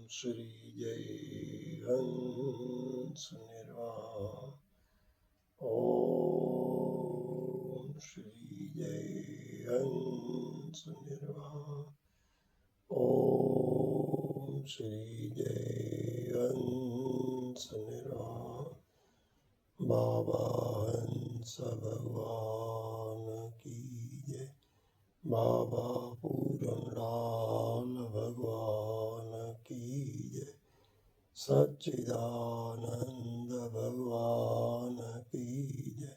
श्री जय हंस निर्वाण। ओम श्री जय हंस निर्वाण। ओम श्री जय हंस निर्वाण। बाबा हंस भगवान की जय। बाबा पूरनलाल भगवान की जय। सच्चिदानंद भगवान की जय।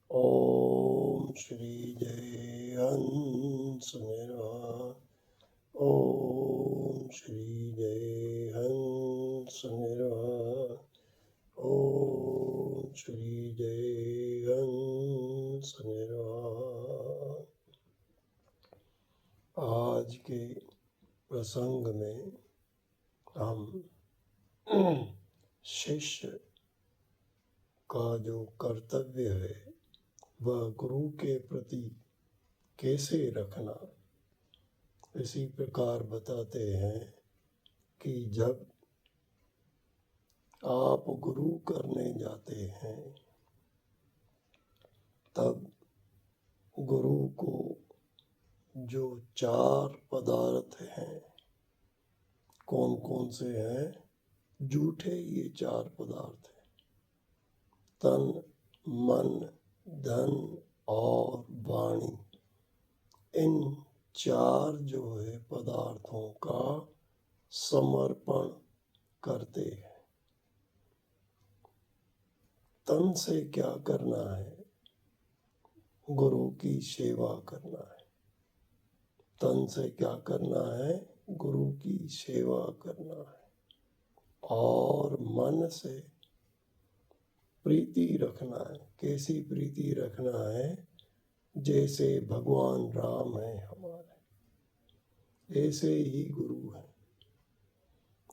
ओम श्री जय हंस निर्वाण। ओम श्री जय हंस निर्वाण। ओम श्री जय हंस निर्वाण। आज के प्रसंग में हम शिष्य का जो कर्तव्य है वह गुरु के प्रति कैसे रखना, इसी प्रकार बताते हैं कि जब आप गुरु करने जाते हैं तब गुरु को जो 4 पदार्थ हैं, कौन कौन से हैं? झूठे ये 4 पदार्थ हैं, तन मन धन और वाणी। इन 4 जो है पदार्थों का समर्पण करते हैं। तन से क्या करना है? गुरु की सेवा करना है। तन से क्या करना है? गुरु की सेवा करना है। और मन से प्रीति रखना है। कैसी प्रीति रखना है? जैसे भगवान राम है हमारे, ऐसे ही गुरु हैं।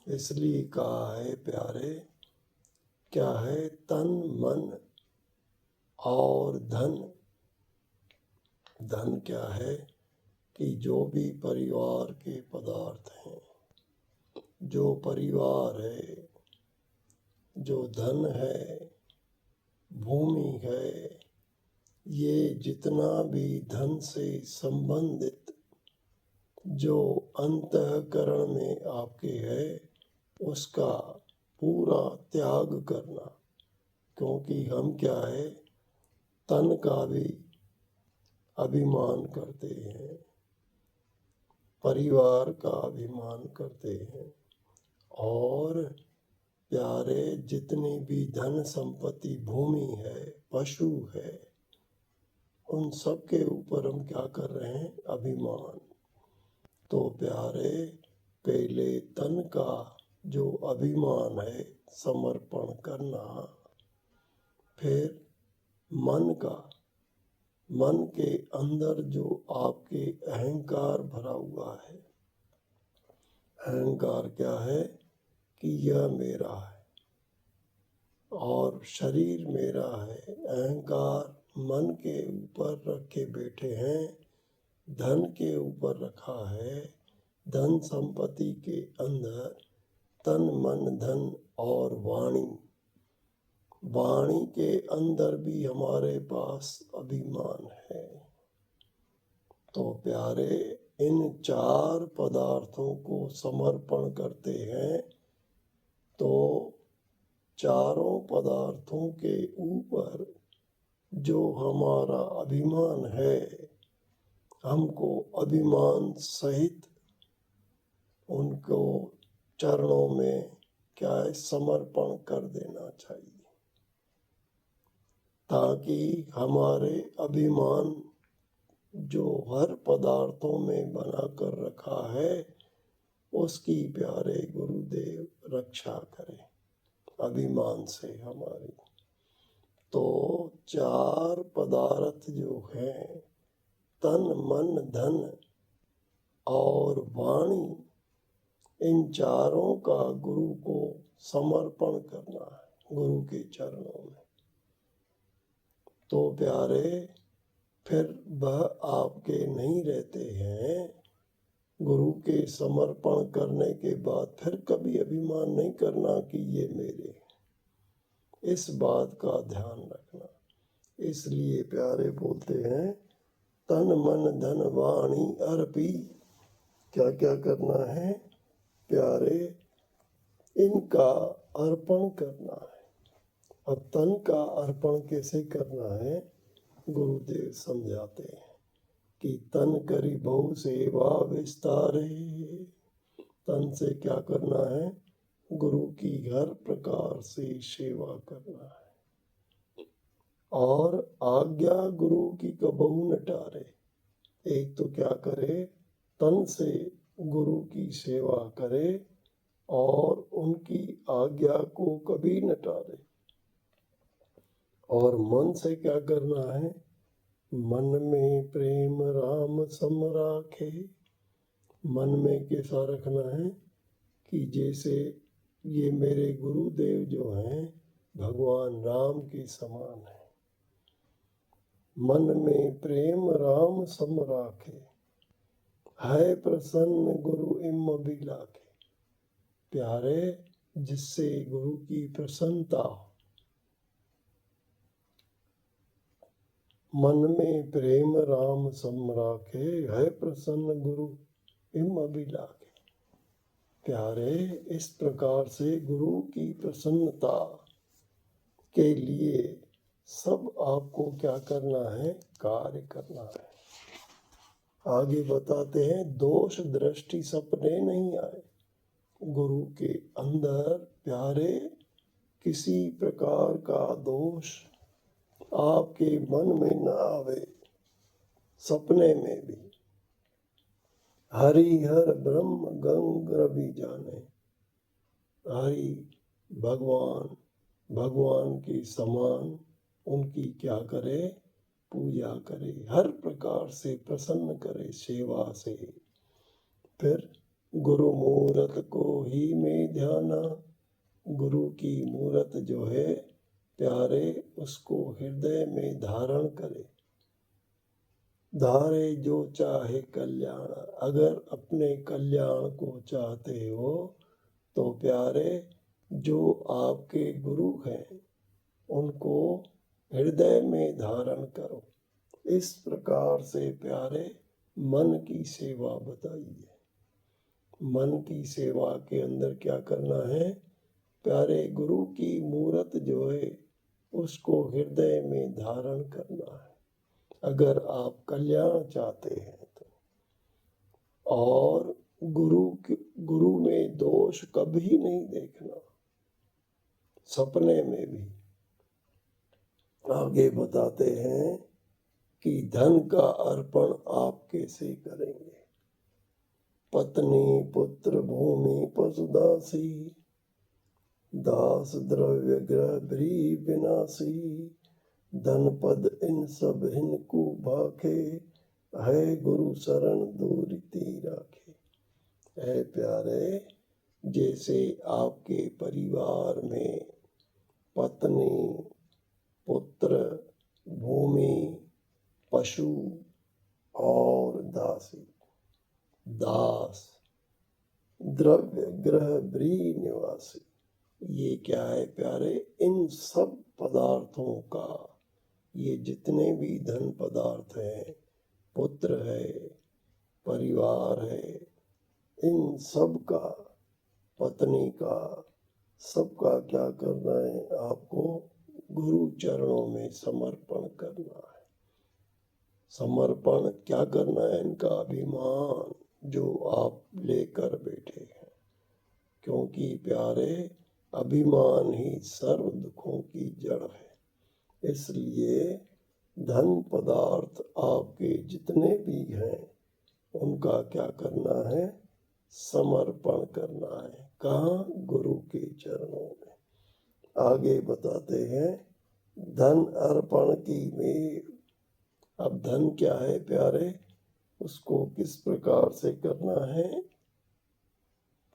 इसलिए कहा है प्यारे, क्या है? तन मन और धन। धन क्या है? कि जो भी परिवार के पदार्थ हैं, जो परिवार है, जो धन है, भूमि है, ये जितना भी धन से संबंधित जो अंतःकरण में आपके है उसका पूरा त्याग करना। क्योंकि हम क्या है? तन का भी अभिमान करते हैं, परिवार का अभिमान करते हैं, और प्यारे जितनी भी धन संपत्ति, भूमि है, पशु है, उन सब के ऊपर हम क्या कर रहे हैं? अभिमान। तो प्यारे पहले तन का जो अभिमान है समर्पण करना, फिर मन का, मन के अंदर जो आपके अहंकार भरा हुआ है। अहंकार क्या है? कि यह मेरा है और शरीर मेरा है। अहंकार मन के ऊपर रखे बैठे हैं, धन के ऊपर रखा है। धन संपत्ति के अंदर तन मन धन और वाणी। वाणी के अंदर भी हमारे पास अभिमान है। तो प्यारे इन 4 पदार्थों को समर्पण करते हैं तो चारों पदार्थों के ऊपर जो हमारा अभिमान है, हमको अभिमान सहित उनको चरणों में क्या है? समर्पण कर देना चाहिए, ताकि हमारे अभिमान जो हर पदार्थों में बना कर रखा है उसकी प्यारे गुरुदेव रक्षा करें अभिमान से हमारी। तो 4 पदार्थ जो हैं, तन मन धन और वाणी, इन चारों का गुरु को समर्पण करना है गुरु के चरणों में। तो प्यारे फिर वह आपके नहीं रहते हैं, गुरु के समर्पण करने के बाद फिर कभी अभिमान नहीं करना कि ये मेरे हैं। इस बात का ध्यान रखना। इसलिए प्यारे बोलते हैं, तन मन धन वाणी अर्पी। क्या क्या करना है प्यारे? इनका अर्पण करना है। अब तन का अर्पण कैसे करना है गुरुदेव समझाते हैं कि तन करी बहु सेवा विस्तारे। तन से क्या करना है? गुरु की हर प्रकार से सेवा करना है और आज्ञा गुरु की कबहू न टारे। एक तो क्या करे? तन से गुरु की सेवा करे और उनकी आज्ञा को कभी न टारे। और मन से क्या करना है? मन में प्रेम राम सम राखे। मन में कैसा रखना है कि जैसे ये मेरे गुरुदेव जो हैं भगवान राम के समान है। मन में प्रेम राम सम राखे, है प्रसन्न गुरु इम अभिलाखे। प्यारे, जिससे गुरु की प्रसन्नता हो। मन में प्रेम राम सम राखे, है प्रसन्न गुरु इम अभिलाखे। प्यारे, इस प्रकार से गुरु की प्रसन्नता के लिए सब आपको क्या करना है? कार्य करना है। आगे बताते हैं, दोष दृष्टि सपने नहीं आए। गुरु के अंदर प्यारे किसी प्रकार का दोष आपके मन में न आवे, सपने में भी। हरि हर ब्रह्म गंग रवि जाने। हरि भगवान, भगवान के समान उनकी क्या करे? पूजा करे, हर प्रकार से प्रसन्न करे सेवा से। फिर गुरु मूरत को ही में ध्याना। गुरु की मूरत जो है प्यारे, उसको हृदय में धारण करे। धारे जो चाहे कल्याण। अगर अपने कल्याण को चाहते हो तो प्यारे, जो आपके गुरु हैं उनको हृदय में धारण करो। इस प्रकार से प्यारे मन की सेवा बताइए। मन की सेवा के अंदर क्या करना है प्यारे? गुरु की मूरत जो है उसको हृदय में धारण करना है अगर आप कल्याण चाहते हैं तो। और गुरु में दोष कभी नहीं देखना, सपने में भी। आगे बताते हैं कि धन का अर्पण आप कैसे करेंगे। पत्नी पुत्र भूमि पशुदासी, दास द्रव्य ग्रह भ्री विनाशी। धन पद इन सब हिनको भाखे, है गुरु शरण दूरिति राखे। है प्यारे, जैसे आपके परिवार में पत्नी पुत्र भूमि पशु और दासी, दास द्रव्य ग्रह भ्री निवासी। ये क्या है प्यारे? इन सब पदार्थों का, ये जितने भी धन पदार्थ हैं, पुत्र है, परिवार है, इन सब का, पत्नी का, सबका क्या करना है? आपको गुरु चरणों में समर्पण करना है। समर्पण क्या करना है? इनका अभिमान जो आप लेकर बैठे हैं। क्योंकि प्यारे, अभिमान ही सर्व दुखों की जड़ है। इसलिए धन पदार्थ आपके जितने भी हैं उनका क्या करना है? समर्पण करना है। कहाँ? गुरु के चरणों में। आगे बताते हैं, धन अर्पण की मेल। अब धन क्या है प्यारे? उसको किस प्रकार से करना है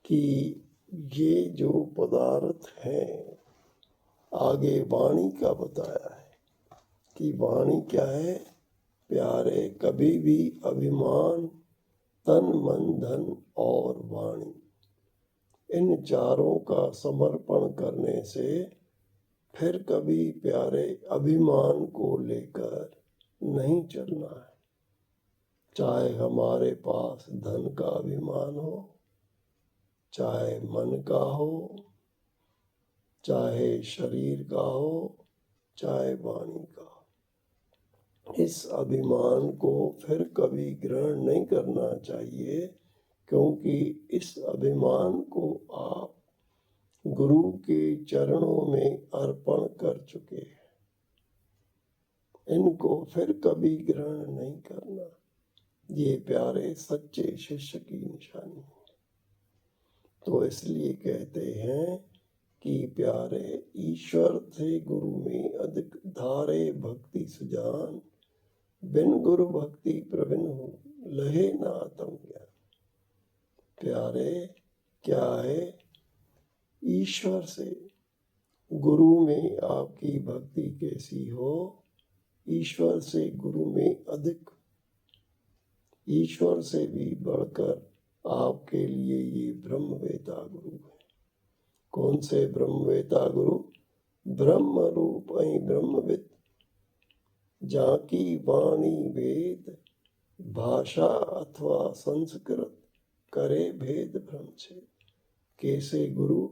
कि ये जो पदार्थ हैं, आगे वाणी का बताया है कि वाणी क्या है प्यारे? कभी भी अभिमान तन मन धन और वाणी, इन चारों का समर्पण करने से फिर कभी प्यारे अभिमान को लेकर नहीं चलना है। चाहे हमारे पास धन का अभिमान हो, चाहे मन का हो, चाहे शरीर का हो, चाहे वाणी का, इस अभिमान को फिर कभी ग्रहण नहीं करना चाहिए, क्योंकि इस अभिमान को आप गुरु के चरणों में अर्पण कर चुके हैं। इनको फिर कभी ग्रहण नहीं करना। ये प्यारे सच्चे शिष्य की निशानी है। तो इसलिए कहते हैं कि प्यारे ईश्वर थे गुरु में अधिक, धारे भक्ति सुजान, बिन गुरु भक्ति प्रवीण हो, लहे ना आत्म ज्ञान। प्यारे क्या है, ईश्वर से गुरु में आपकी भक्ति कैसी हो, ईश्वर से गुरु में अधिक, ईश्वर से भी बढ़कर आपके लिए ये ब्रह्मवेता गुरु है। कौन से ब्रह्मवेता गुरु? ब्रह्म रूप ब्रह्मविद, जाकी वाणी वेद, भाषा अथवा संस्कृत, करे भेद भ्रम से। कैसे गुरु?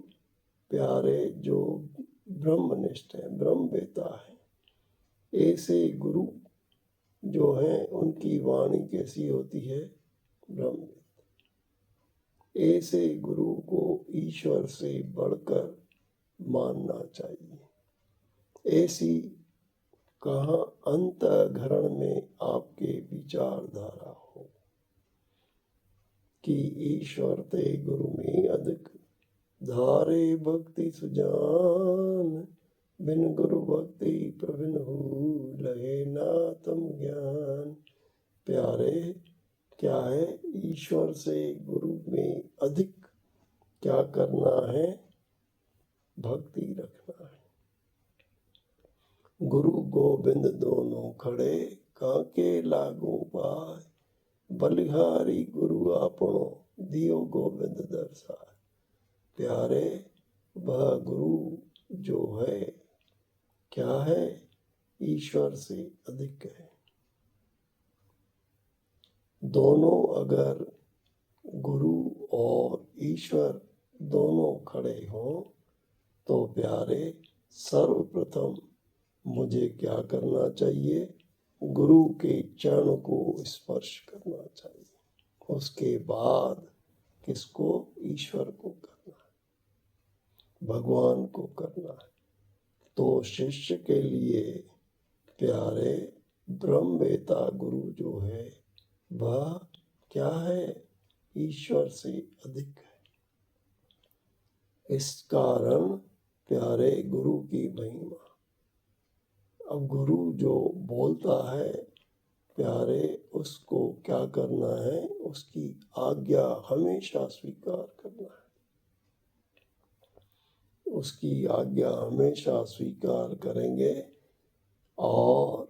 प्यारे जो ब्रह्मनिष्ठ है, ब्रह्मवेता है। ऐसे गुरु जो हैं उनकी वाणी कैसी होती है? ब्रह्मवेद। ऐसे गुरु को ईश्वर से बढ़कर मानना चाहिए। ऐसी कहाँ अंतःकरण में आपके विचारधारा हो कि ईश्वर ते गुरु में अधिक, धारे भक्ति सुजान, बिन गुरु भक्ति प्रवीण हो, लहे ना तम ज्ञान। प्यारे क्या है, ईश्वर से गुरु में अधिक क्या करना है? भक्ति रखना है। गुरु गोविंद दोनों खड़े, काके लागू पाए, बलिहारी गुरु आपनो, दियो गोविंद दर्शाए। प्यारे वह गुरु जो है क्या है? ईश्वर से अधिक है। दोनों अगर गुरु और ईश्वर दोनों खड़े हों तो प्यारे सर्वप्रथम मुझे क्या करना चाहिए? गुरु के चरण को स्पर्श करना चाहिए। उसके बाद किसको? ईश्वर को करना है, भगवान को करना है। तो शिष्य के लिए प्यारे ब्रह्मवेता गुरु जो है वह क्या है? ईश्वर से अधिक है। इस कारण प्यारे गुरु की महिमा। अब गुरु जो बोलता है प्यारे, उसको क्या करना है? उसकी आज्ञा हमेशा स्वीकार करना है। उसकी आज्ञा हमेशा स्वीकार करेंगे और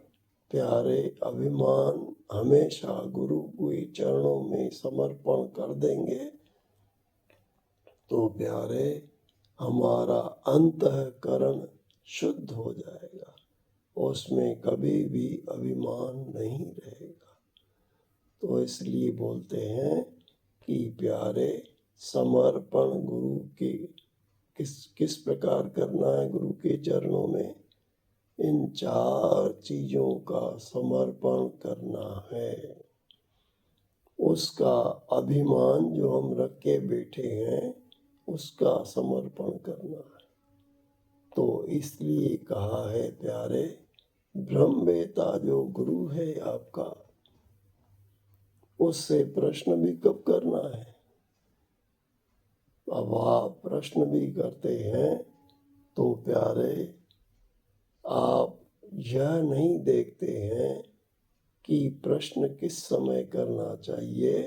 प्यारे अभिमान हमेशा गुरु के चरणों में समर्पण कर देंगे तो प्यारे हमारा अंतःकरण शुद्ध हो जाएगा, उसमें कभी भी अभिमान नहीं रहेगा। तो इसलिए बोलते हैं कि प्यारे समर्पण गुरु के किस प्रकार करना है? गुरु के चरणों में इन 4 चीजों का समर्पण करना है। उसका अभिमान जो हम रख के बैठे हैं उसका समर्पण करना है। तो इसलिए कहा है प्यारे, ब्रह्मवेता जो गुरु है आपका, उससे प्रश्न भी कब करना है? अब आप प्रश्न भी करते हैं तो प्यारे आप यह नहीं देखते हैं कि प्रश्न किस समय करना चाहिए।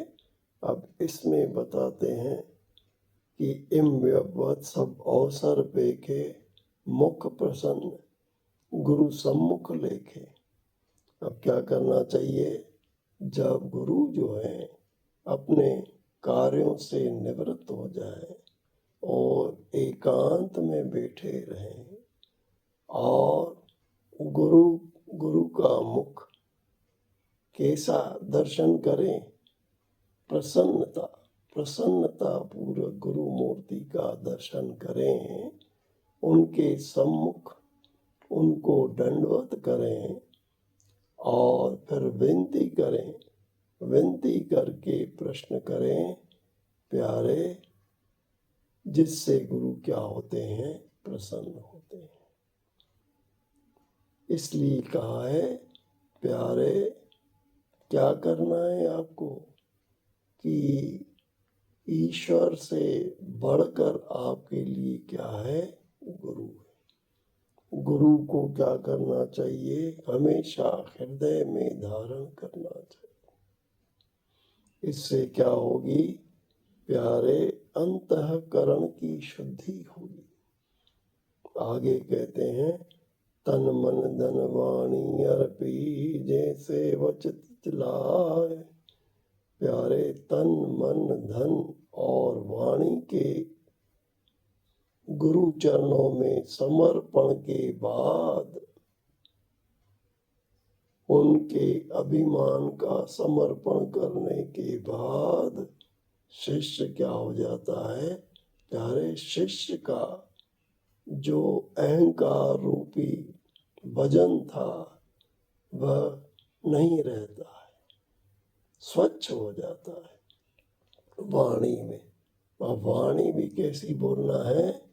अब इसमें बताते हैं कि इम व्यवत सब अवसर पेखे, मुख प्रसन्न गुरु सम्मुख लेखे। अब क्या करना चाहिए? जब गुरु जो है अपने कार्यों से निवृत्त हो जाएं और एकांत में बैठे रहें और गुरु गुरु का मुख कैसा दर्शन करें, प्रसन्नता पूर्वक गुरु मूर्ति का दर्शन करें, उनके सम्मुख उनको दंडवत करें और फिर विनती करके प्रश्न करें, प्यारे, जिससे गुरु क्या होते हैं, प्रसन्न होते हैं। इसलिए कहा है, प्यारे, क्या करना है आपको कि ईश्वर से बढ़कर आपके लिए क्या है, गुरु है। गुरु को क्या करना चाहिए, हमेशा हृदय में धारण करना चाहिए। इससे क्या होगी, प्यारे, अंतःकरण की शुद्धि होगी। आगे कहते हैं, तन मन धन वाणी अर्पी जैसे वचित चिलाए। प्यारे, तन मन धन और वाणी के गुरु चरणों में समर्पण के बाद, उनके अभिमान का समर्पण करने के बाद शिष्य क्या हो जाता है, प्यारे, शिष्य का जो अहंकार रूपी वजन था वह नहीं रहता है, स्वच्छ हो जाता है वाणी में। और वाणी भी कैसी बोलना है,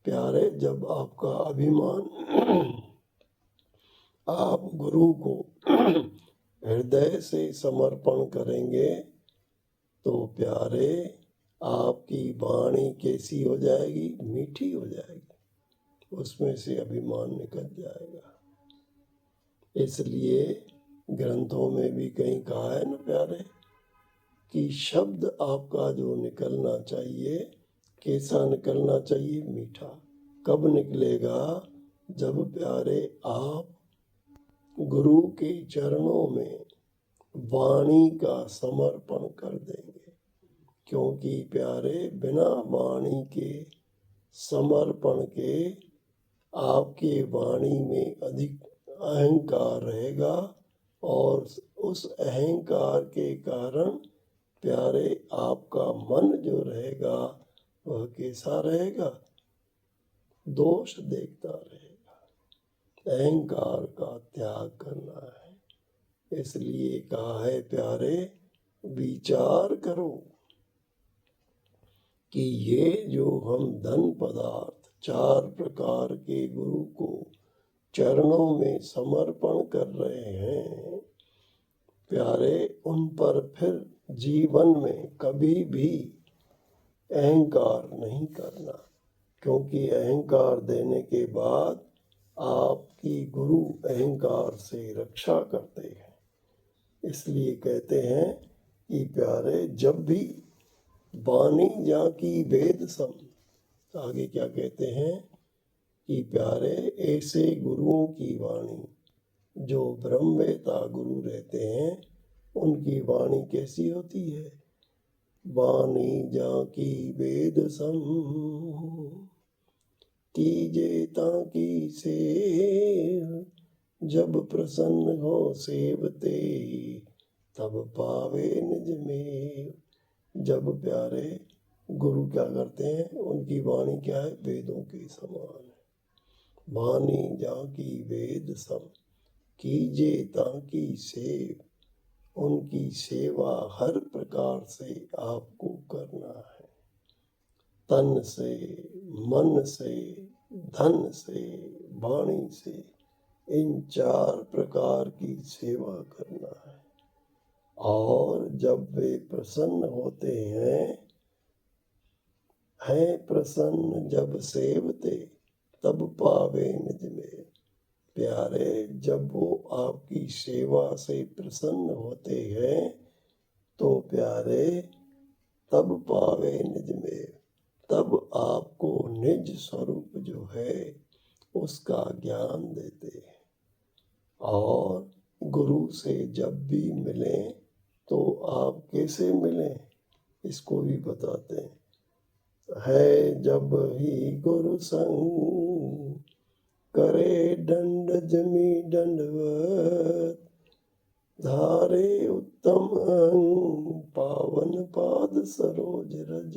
प्यारे, जब आपका अभिमान आप गुरु को हृदय से समर्पण करेंगे तो प्यारे, आपकी वाणी कैसी हो जाएगी, मीठी हो जाएगी, उसमें से अभिमान निकल जाएगा। इसलिए ग्रंथों में भी कहीं कहा है ना प्यारे, कि शब्द आपका जो निकलना चाहिए, कैसा निकलना चाहिए, मीठा। कब निकलेगा, जब प्यारे आप गुरु के चरणों में वाणी का समर्पण कर देंगे। क्योंकि प्यारे, बिना वाणी के समर्पण के आपके वाणी में अधिक अहंकार रहेगा और उस अहंकार के कारण प्यारे, आपका मन जो रहेगा वह कैसा रहेगा, दोष देखता रहेगा। अहंकार का त्याग करना है। इसलिए कहा है, प्यारे, विचार करो कि ये जो हम धन पदार्थ 4 प्रकार के गुरु को चरणों में समर्पण कर रहे हैं, प्यारे, उन पर फिर जीवन में कभी भी अहंकार नहीं करना। क्योंकि अहंकार देने के बाद आपकी गुरु अहंकार से रक्षा करते हैं। इसलिए कहते हैं कि प्यारे, जब भी वाणी जाकी वेद सम, आगे क्या कहते हैं कि प्यारे, ऐसे गुरुओं की वाणी जो ब्रह्मवेता गुरु रहते हैं, उनकी वाणी कैसी होती है, वाणी जाकी वेद सम, कीजे ताकी सेव, जब प्रसन्न हो सेवते, तब पावे निज में। जब प्यारे गुरु क्या करते हैं, उनकी वाणी क्या है, वेदों के समान है। वाणी जाकी वेद सम, कीजे ताकी सेव, उनकी सेवा हर प्रकार से आपको करना है। तन से, मन से, धन से, वाणी से, इन 4 प्रकार की सेवा करना है। और जब वे प्रसन्न होते हैं प्रसन्न जब सेवते, तब पावे निज में। प्यारे, जब वो आपकी सेवा से प्रसन्न होते हैं तो प्यारे, तब पावे निज में, तब आपको निज स्वरूप जो है उसका ज्ञान देते हैं। और गुरु से जब भी मिलें तो आप कैसे मिलें इसको भी बताते हैं। है जब ही गुरु संग, करे दंड जमी दंडवत, धारे उत्तम अंग, पावन पाद सरोज रज।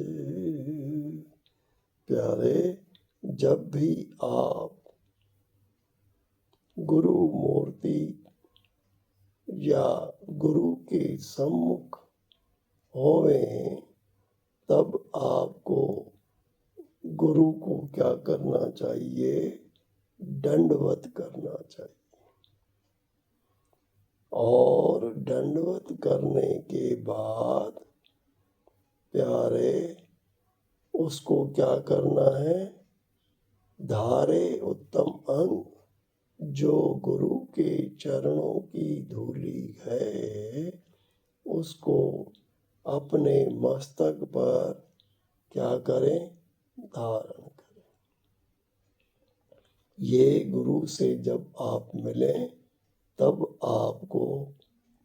प्यारे, जब भी आप गुरु मूर्ति या गुरु के सम्मुख होवे, तब आपको गुरु को क्या करना चाहिए? दंडवत करना चाहिए। और दंडवत करने के बाद प्यारे उसको क्या करना है? धारे उत्तम अंग, जो गुरु के चरणों की धूली है, उसको अपने मस्तक पर क्या करें? धारण करें। ये गुरु से जब आप मिलें तब आपको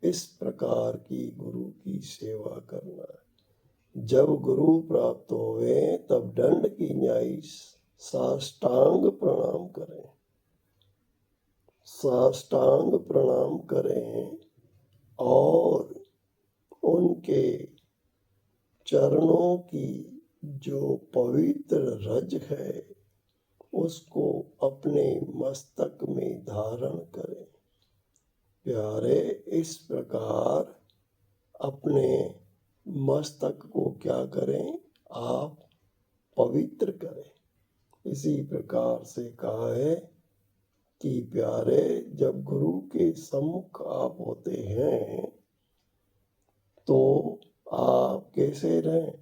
इस प्रकार की गुरु की सेवा करना है। जब गुरु प्राप्त होवे तब दंड की न्यायी साष्टांग प्रणाम करें। साष्टांग प्रणाम करें और उनके चरणों की जो पवित्र रज है उसको अपने मस्तक में धारण करें। प्यारे, इस प्रकार अपने मस्तक को क्या करें? आप पवित्र करें। इसी प्रकार से कहा है कि प्यारे, जब गुरु के सम्मुख आप होते हैं तो आप कैसे रहें?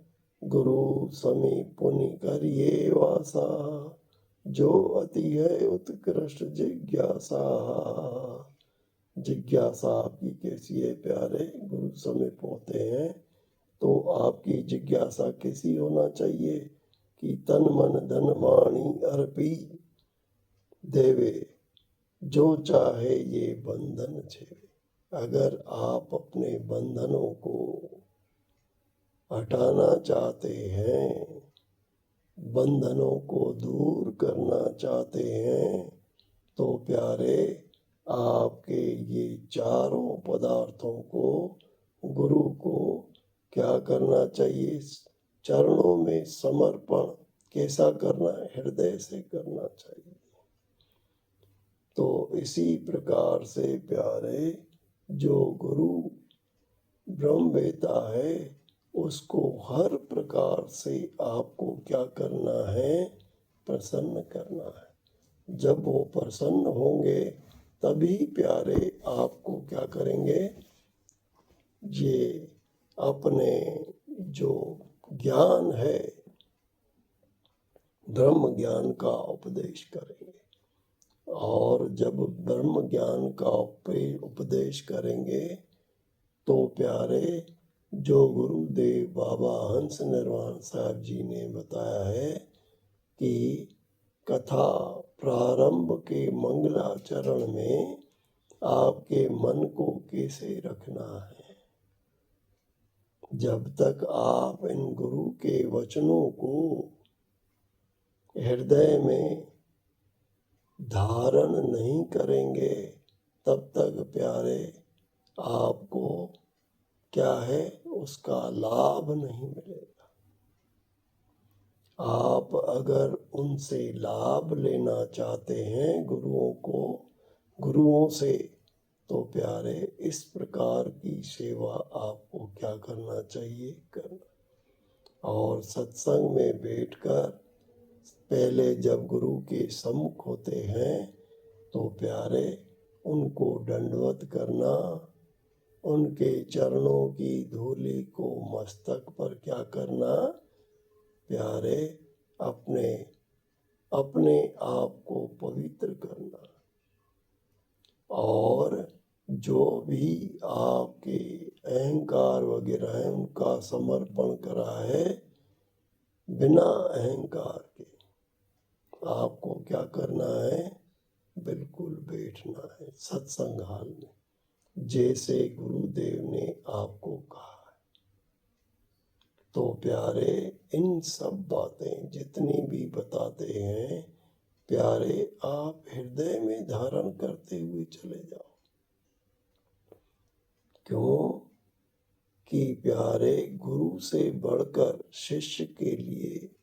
गुरु समीप पुनि करिए वासा, जो अति है उत्कृष्ट जिज्ञासा। जिज्ञासा आपकी कैसी है प्यारे? गुरु समीप होते हैं तो आपकी जिज्ञासा कैसी होना चाहिए? कि तन मन धन वाणी अर्पी देवे, जो चाहे ये बंधन छेवे। अगर आप अपने बंधनों को हटाना चाहते हैं, बंधनों को दूर करना चाहते हैं, तो प्यारे आपके ये चारों पदार्थों को, गुरु को क्या करना चाहिए? चरणों में समर्पण कैसा करना है? हृदय से करना चाहिए। तो इसी प्रकार से प्यारे, जो गुरु ब्रह्मवेता है उसको हर प्रकार से आपको क्या करना है? प्रसन्न करना है। जब वो प्रसन्न होंगे तभी प्यारे आपको क्या करेंगे? ये अपने जो ज्ञान है, ब्रह्म ज्ञान का उपदेश करेंगे। और जब ब्रह्म ज्ञान का उपदेश करेंगे तो प्यारे, जो गुरुदेव बाबा हंस निर्वाण साहब जी ने बताया है कि कथा प्रारंभ के मंगलाचरण में आपके मन को कैसे रखना है। जब तक आप इन गुरु के वचनों को हृदय में धारण नहीं करेंगे तब तक प्यारे आपको क्या है? उसका लाभ नहीं मिलेगा। आप अगर उनसे लाभ लेना चाहते हैं गुरुओं से, तो प्यारे इस प्रकार की सेवा आपको क्या करना चाहिए? करना। और सत्संग में बैठकर पहले जब गुरु के सम्मुख होते हैं तो प्यारे उनको दंडवत करना, उनके चरणों की धूलि को मस्तक पर क्या करना? प्यारे अपने अपने आप को पवित्र करना। और जो भी आपके अहंकार वगैरह है उनका समर्पण करा है, बिना अहंकार के आपको क्या करना है? बिल्कुल बैठना है सत्संग हाल में। जैसे गुरुदेव ने आपको कहा। तो प्यारे, इन सब बातें जितनी भी बताते हैं प्यारे, आप हृदय में धारण करते हुए चले जाओ। क्यों कि प्यारे, गुरु से बढ़कर शिष्य के लिए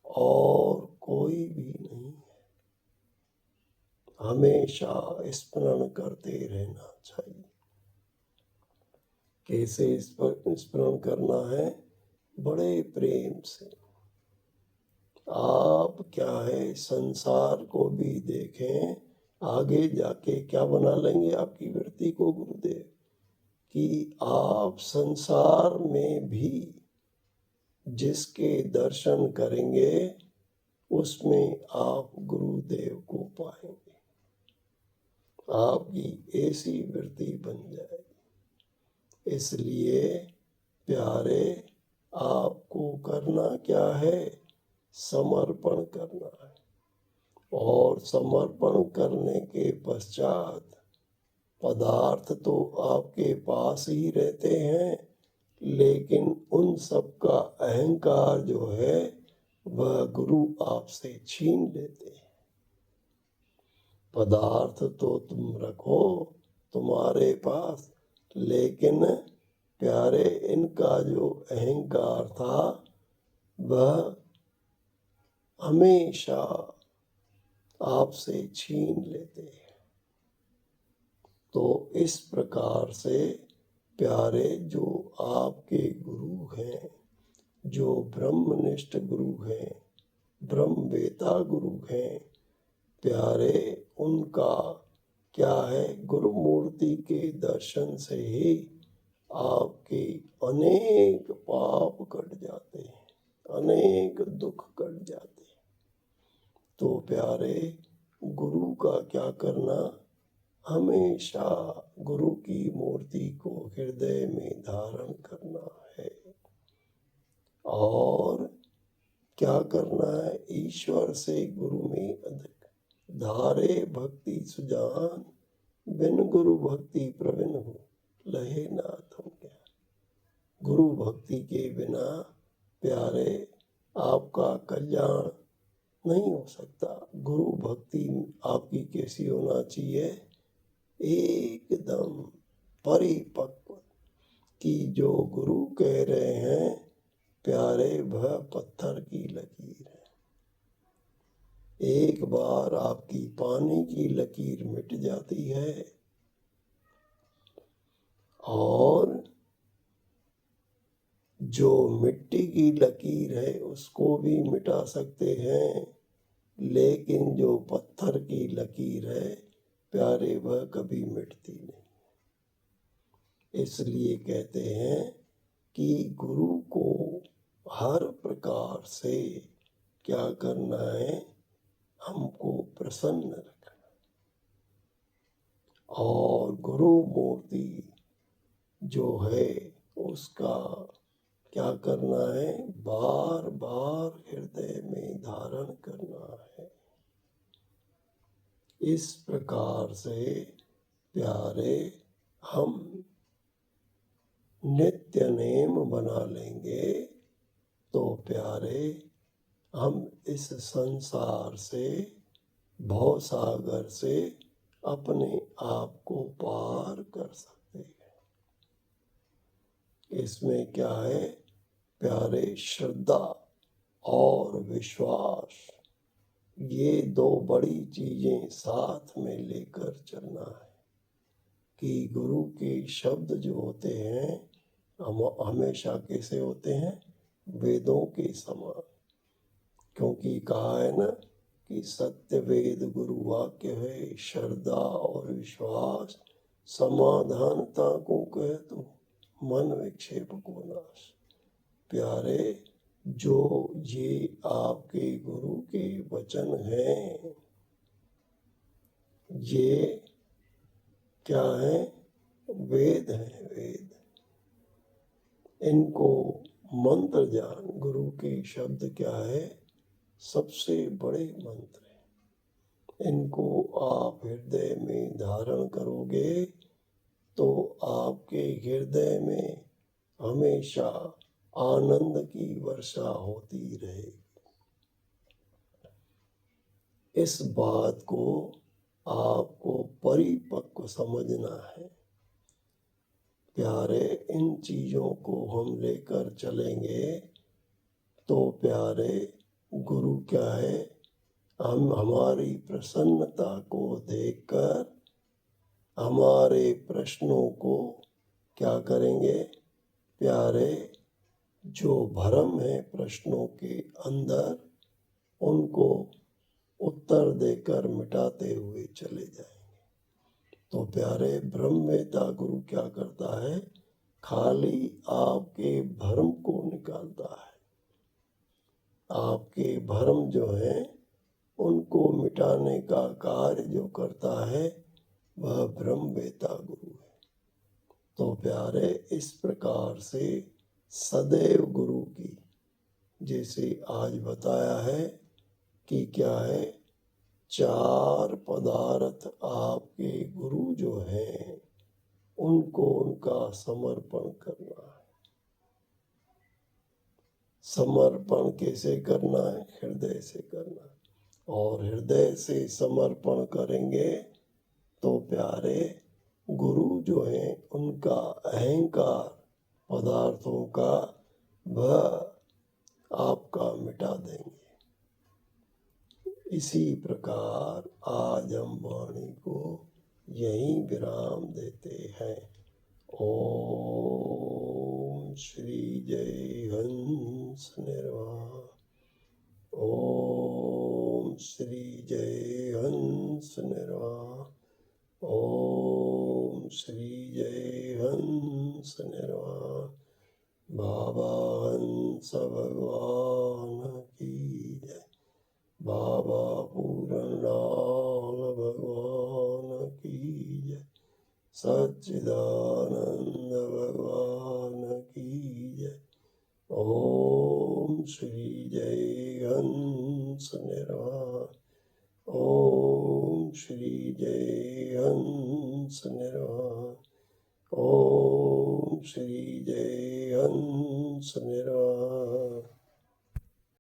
और कोई भी नहीं है। हमेशा स्मरण करते रहना चाहिए। कैसे स्मरण करना है? बड़े प्रेम से। आप क्या है, संसार को भी देखें, आगे जाके क्या बना लेंगे आपकी वृत्ति को गुरुदेव, कि आप संसार में भी जिसके दर्शन करेंगे उसमें आप गुरुदेव को पाएंगे। आपकी ऐसी वृत्ति बन जाएगी। इसलिए प्यारे, आपको करना क्या है? समर्पण करना है। और समर्पण करने के पश्चात पदार्थ तो आपके पास ही रहते हैं, लेकिन उन सब का अहंकार जो है वह गुरु आपसे छीन लेते हैं। पदार्थ तो तुम रखो तुम्हारे पास, लेकिन प्यारे, इनका जो अहंकार था वह हमेशा आपसे छीन लेते हैं। तो इस प्रकार से प्यारे, जो आपके गुरु हैं, जो ब्रह्मनिष्ठ गुरु हैं, ब्रह्मवेता गुरु हैं प्यारे, उनका क्या है, गुरुमूर्ति के दर्शन से ही आपके अनेक पाप कट जाते हैं, अनेक दुख कट जाते हैं। तो प्यारे, गुरु का क्या करना? हमेशा गुरु की मूर्ति को हृदय में धारण करना है। और क्या करना है? ईश्वर से गुरु में अधिक धारे भक्ति सुजान, बिन गुरु भक्ति प्रवीण हो लहे नाथ हम क्या। गुरु भक्ति के बिना प्यारे आपका कल्याण नहीं हो सकता। गुरु भक्ति आपकी कैसी होना चाहिए? एकदम परिपक्व, कि जो गुरु कह रहे हैं प्यारे, वह पत्थर की लकीर है। एक बार आपकी पानी की लकीर मिट जाती है और जो मिट्टी की लकीर है उसको भी मिटा सकते हैं, लेकिन जो पत्थर की लकीर है प्यारे, वह कभी मिटती नहीं। इसलिए कहते हैं कि गुरु को हर प्रकार से क्या करना है? हमको प्रसन्न रखना। और गुरु मूर्ति जो है उसका क्या करना है? बार बार हृदय में धारण करना है। इस प्रकार से प्यारे, हम नित्य नेम बना लेंगे तो प्यारे, हम इस संसार से, भव सागर से अपने आप को पार कर सकते हैं। इसमें क्या है प्यारे? श्रद्धा और विश्वास, ये दो बड़ी चीजें साथ में लेकर चलना है। कि गुरु के शब्द जो होते हैं हम हमेशा कैसे होते हैं? वेदों के समान। क्योंकि कहा है ना कि सत्य वेद गुरु वाक्य है, श्रद्धा और विश्वास समाधानता को कह तू, मन विक्षेप को नाश। प्यारे, जो ये आपके गुरु के वचन हैं, ये क्या है? वेद है, वेद। इनको मंत्र जान। गुरु के शब्द क्या है? सबसे बड़े मंत्र है। इनको आप हृदय में धारण करोगे तो आपके हृदय में हमेशा आनंद की वर्षा होती रहेगी। इस बात को आपको परिपक्व समझना है। प्यारे, इन चीज़ों को हम लेकर चलेंगे तो प्यारे गुरु क्या है, हम हमारी प्रसन्नता को देखकर हमारे प्रश्नों को क्या करेंगे प्यारे, जो भ्रम है प्रश्नों के अंदर, उनको उत्तर देकर मिटाते हुए चले जाएंगे। तो प्यारे, ब्रह्मवेता गुरु क्या करता है, खाली आपके भ्रम को निकालता है। आपके भ्रम जो है उनको मिटाने का कार्य जो करता है वह ब्रह्मवेता गुरु है। तो प्यारे, इस प्रकार से सदैव गुरु की, जैसे आज बताया है कि क्या है, 4 पदार्थ आपके गुरु जो हैं उनको उनका समर्पण करना है। समर्पण कैसे करना है, हृदय से करना है। और हृदय से समर्पण करेंगे तो प्यारे गुरु जो है उनका अहंकार पदार्थों का वह आपका मिटा देंगे। इसी प्रकार आज हम वाणी को यहीं विराम देते हैं। ओम श्री जय हंस निर्वाह। ओम श्री जय हंस निर्वाह। ओम श्री जय हंस निर्वाह। बाबा हंस भगवान की जय। बाबा पूरनलाल भगवान की जय। सच्चिदानंद भगवान की जय। ओम श्री जय हंस निर्वाह। ओम श्री जय हंस निर्वाह। ओम श्री जय हंस निर्वाह।